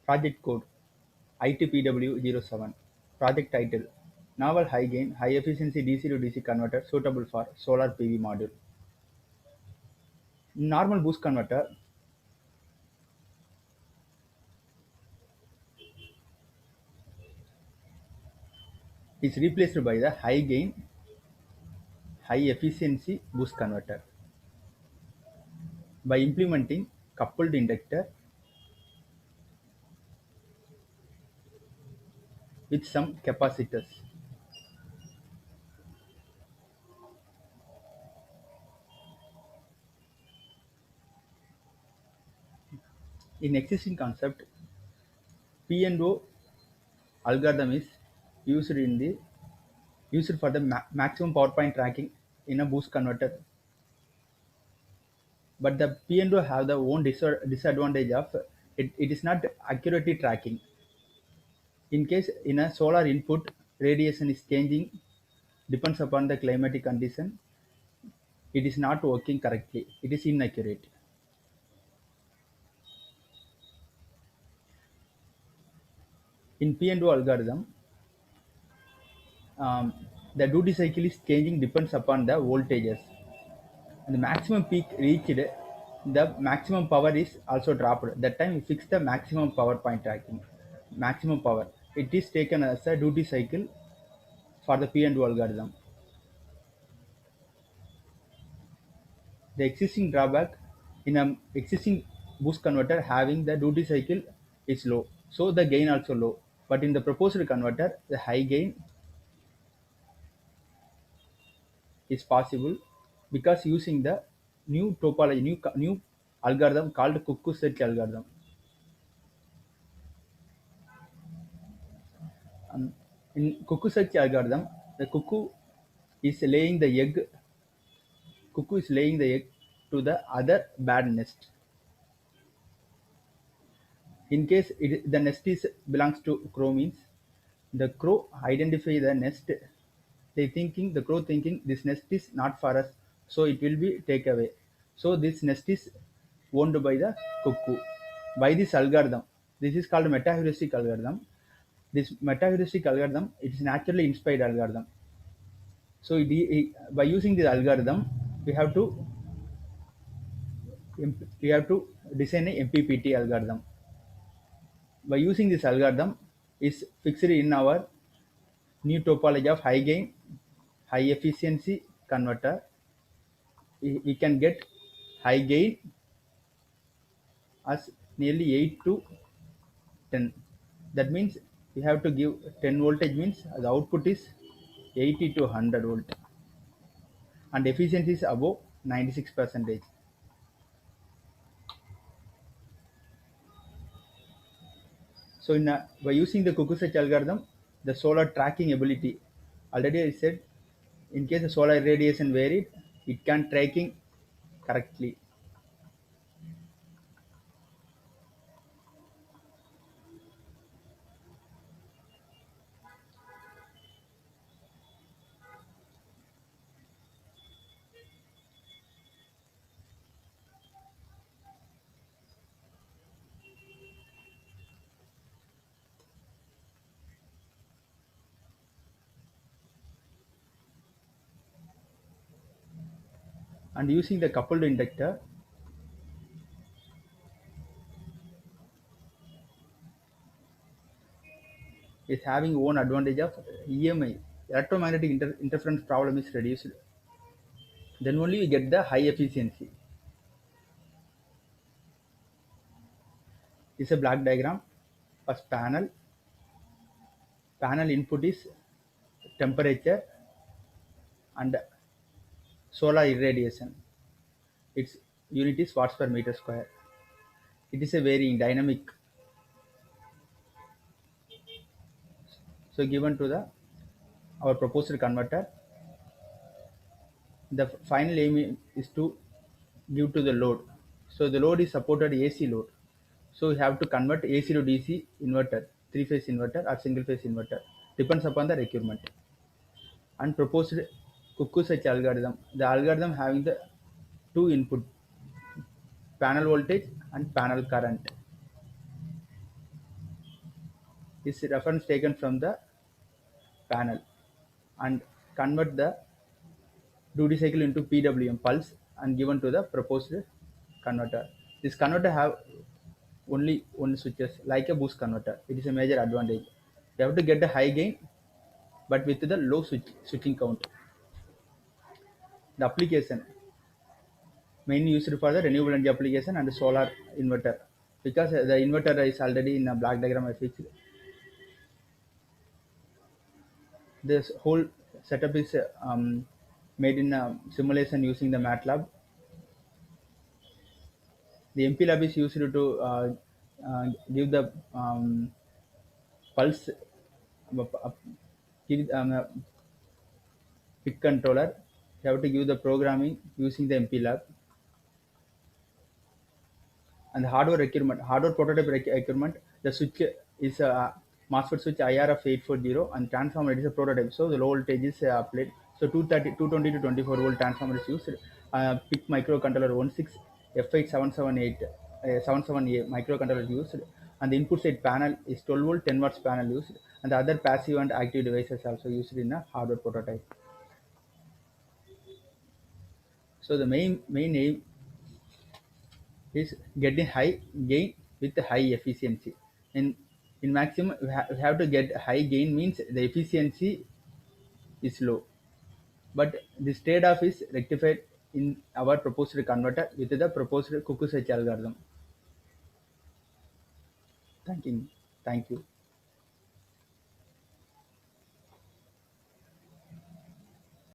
Project code ITPW07. Project title Novel High Gain High Efficiency DC to DC converter suitable for solar PV module. Normal boost converter is replaced by the high gain high efficiency boost converter by implementing coupled inductor with some capacitors. In existing concept, P&O algorithm is used in the used for the maximum power point tracking in a boost converter, but the P&O have the own disadvantage of it is not accurately tracking. In case in a solar input radiation is changing depends upon the climatic condition, it is not working correctly, it is inaccurate. In P&O algorithm, um, the duty cycle is changing depends upon the voltages. And the maximum peak reached, the maximum power is also dropped. That time we fix the maximum power point tracking. Maximum power. It is taken as a duty cycle for the P&O algorithm. The existing drawback in an existing boost converter having the duty cycle is low, so the gain also low. But in the proposed converter, the high gain is possible because using the new topology, new algorithm called cuckoo search algorithm. In cuckoo search algorithm, the is laying the egg. Cuckoo is laying the egg to the other bad nest. In case the nest is belongs to crow means the crow identify the nest. The crow thinking this nest is not for us, so it will be take away. So this nest is owned by the cuckoo. By this algorithm, this is called meta heuristic algorithm. This meta heuristic algorithm it is naturally inspired algorithm. So by using this algorithm, we have to we have to design a MPPT algorithm. By using this algorithm, is fixed in our new topology of high gain, high efficiency converter. We can get high gain as nearly 8 to 10. That means we have to give 10 voltage means the output is 80 to 100 volt and efficiency is above 96 percentage. So by using the Kukusach algorithm, the solar tracking ability, already I said, in case the solar radiation varied, it can tracking correctly. And using the coupled inductor, is having one advantage of EMI, electromagnetic interference problem is reduced. Then only we get the high efficiency. This is a black diagram. First panel. Panel input is temperature and solar irradiation. Its unit is watts per meter square. It is a very dynamic. So given to the our proposed converter, the final aim is to give to the load. So the load is supported AC load. So we have to convert AC to DC inverter, three-phase inverter or single-phase inverter, depends upon the requirement. And proposed cuckoo search algorithm, the algorithm having the two input, panel voltage and panel current. is reference taken from the panel and convert the duty cycle into PWM pulse and given to the proposed converter. This converter have only one switches like a boost converter. It is a major advantage. You have to get the high gain but with the low switching count. The application mainly used for the renewable energy application and solar inverter because the inverter is already in a black diagram I fixed. This whole setup is made in a simulation using the MATLAB. The MP lab is used to give the pulse, give pick controller. You have to give the programming using the MP lab and the hardware prototype requirement. The switch is a MOSFET switch IRF 840 and transformer is a prototype. So the low voltage is applied. So 220 to 24 volt transformer is used. PIC microcontroller 16 F8778 77A microcontroller used. And the input side panel is 12 volt 10 watts panel used. And the other passive and active devices also used in a hardware prototype. So the main aim is getting high gain with high efficiency. In in maximum, we have to get high gain means the efficiency is low. But this trade-off is rectified in our proposed converter with the proposed Kukusich algorithm. Thank you. Thank you.